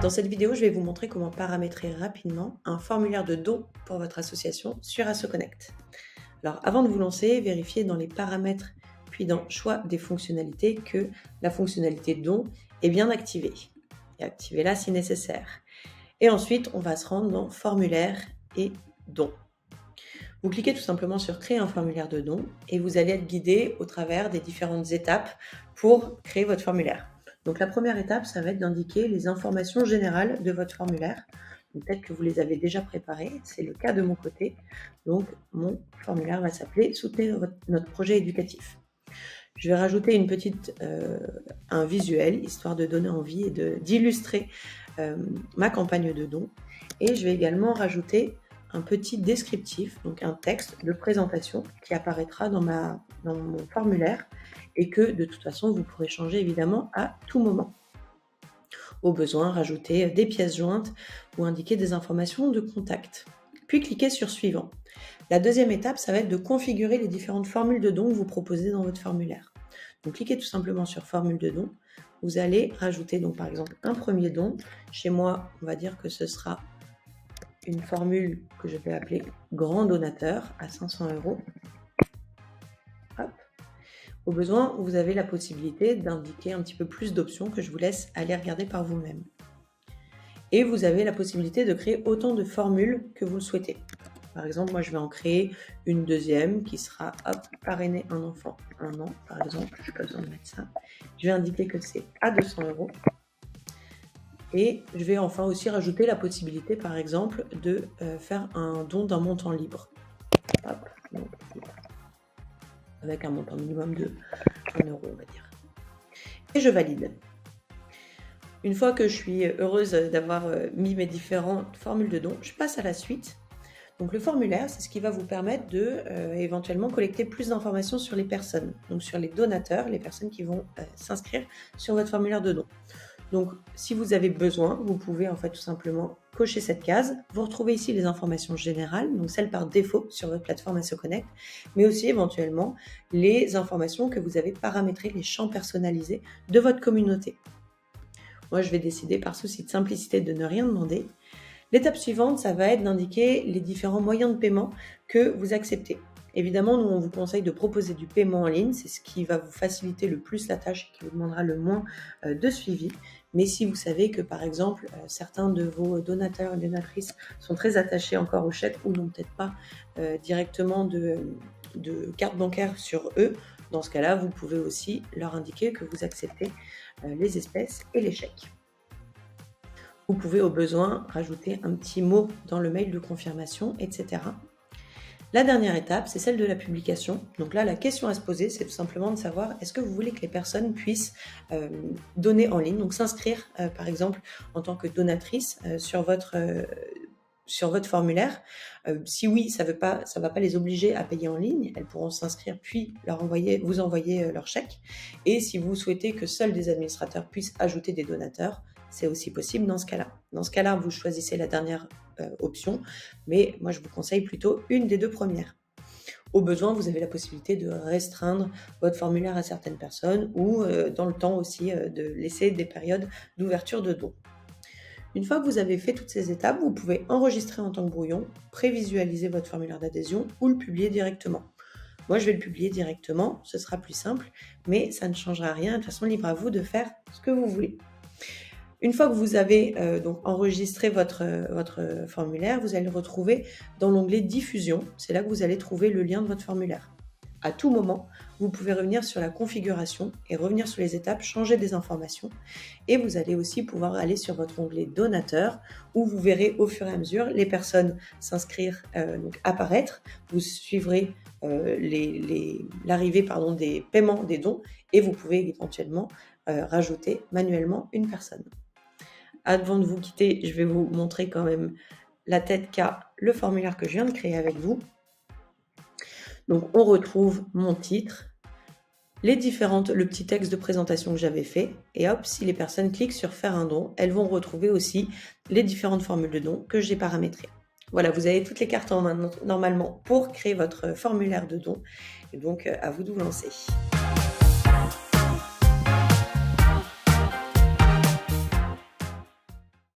Dans cette vidéo, je vais vous montrer comment paramétrer rapidement un formulaire de don pour votre association sur AssoConnect. Alors avant de vous lancer, vérifiez dans les paramètres puis dans choix des fonctionnalités que la fonctionnalité don est bien activée. Et activez-la si nécessaire. Et ensuite, on va se rendre dans formulaire et don. Vous cliquez tout simplement sur créer un formulaire de don et vous allez être guidé au travers des différentes étapes pour créer votre formulaire. Donc la première étape, ça va être d'indiquer les informations générales de votre formulaire. Peut-être que vous les avez déjà préparées, c'est le cas de mon côté. Donc mon formulaire va s'appeler « Soutenir notre projet éducatif ». Je vais rajouter un visuel, histoire de donner envie et d'illustrer ma campagne de don. Et je vais également rajouter un petit descriptif, donc un texte de présentation qui apparaîtra dans mon formulaire et que de toute façon vous pourrez changer évidemment à tout moment. Au besoin, rajouter des pièces jointes ou indiquer des informations de contact. Puis cliquez sur suivant. La deuxième étape, ça va être de configurer les différentes formules de don que vous proposez dans votre formulaire. Donc cliquez tout simplement sur formule de don. Vous allez rajouter donc par exemple un premier don. Chez moi, on va dire que ce sera une formule que je vais appeler grand donateur à 500 €. Hop. Au besoin, vous avez la possibilité d'indiquer un petit peu plus d'options que je vous laisse aller regarder par vous-même. Et vous avez la possibilité de créer autant de formules que vous le souhaitez. Par exemple, moi je vais en créer une deuxième qui sera parrainer un enfant 1 an, par exemple, je n'ai pas besoin de mettre ça. Je vais indiquer que c'est à 200 €. Et je vais enfin aussi rajouter la possibilité, par exemple, de faire un don d'un montant libre. Hop, avec un montant minimum de 1 €, on va dire. Et je valide. Une fois que je suis heureuse d'avoir mis mes différentes formules de don, je passe à la suite. Donc le formulaire, c'est ce qui va vous permettre de éventuellement collecter plus d'informations sur les personnes, donc sur les donateurs, les personnes qui vont s'inscrire sur votre formulaire de don. Donc si vous avez besoin, vous pouvez en fait tout simplement cocher cette case. Vous retrouvez ici les informations générales, donc celles par défaut sur votre plateforme AssoConnect, mais aussi éventuellement les informations que vous avez paramétrées, les champs personnalisés de votre communauté. Moi, je vais décider par souci de simplicité de ne rien demander. L'étape suivante, ça va être d'indiquer les différents moyens de paiement que vous acceptez. Évidemment, nous, on vous conseille de proposer du paiement en ligne. C'est ce qui va vous faciliter le plus la tâche et qui vous demandera le moins de suivi. Mais si vous savez que, par exemple, certains de vos donateurs et donatrices sont très attachés encore au chèque ou n'ont peut-être pas directement de carte bancaire sur eux, dans ce cas-là, vous pouvez aussi leur indiquer que vous acceptez les espèces et les chèques. Vous pouvez au besoin rajouter un petit mot dans le mail de confirmation, etc. La dernière étape, c'est celle de la publication. Donc là, la question à se poser, c'est tout simplement de savoir est-ce que vous voulez que les personnes puissent donner en ligne, donc s'inscrire par exemple en tant que donatrice sur votre formulaire. Si oui, ça va pas les obliger à payer en ligne, elles pourront s'inscrire puis vous envoyer leur chèque. Et si vous souhaitez que seuls des administrateurs puissent ajouter des donateurs, c'est aussi possible dans ce cas-là. Dans ce cas-là, vous choisissez la dernière option, mais moi je vous conseille plutôt une des deux premières. Au besoin, vous avez la possibilité de restreindre votre formulaire à certaines personnes ou dans le temps aussi de laisser des périodes d'ouverture de don. Une fois que vous avez fait toutes ces étapes, vous pouvez enregistrer en tant que brouillon, prévisualiser votre formulaire d'adhésion ou le publier directement. Moi, je vais le publier directement, ce sera plus simple, mais ça ne changera rien. De toute façon, libre à vous de faire ce que vous voulez. Une fois que vous avez donc enregistré votre formulaire, vous allez le retrouver dans l'onglet « Diffusion ». C'est là que vous allez trouver le lien de votre formulaire. À tout moment, vous pouvez revenir sur la configuration et revenir sur les étapes, changer des informations. Et vous allez aussi pouvoir aller sur votre onglet « Donateur » où vous verrez au fur et à mesure les personnes s'inscrire, donc apparaître. Vous suivrez l'arrivée des paiements des dons et vous pouvez éventuellement rajouter manuellement une personne. Avant de vous quitter, je vais vous montrer quand même la tête qu'a le formulaire que je viens de créer avec vous. Donc, on retrouve mon titre, le petit texte de présentation que j'avais fait. Et hop, si les personnes cliquent sur « Faire un don », elles vont retrouver aussi les différentes formules de don que j'ai paramétrées. Voilà, vous avez toutes les cartes en main normalement pour créer votre formulaire de don. Et donc, à vous de vous lancer.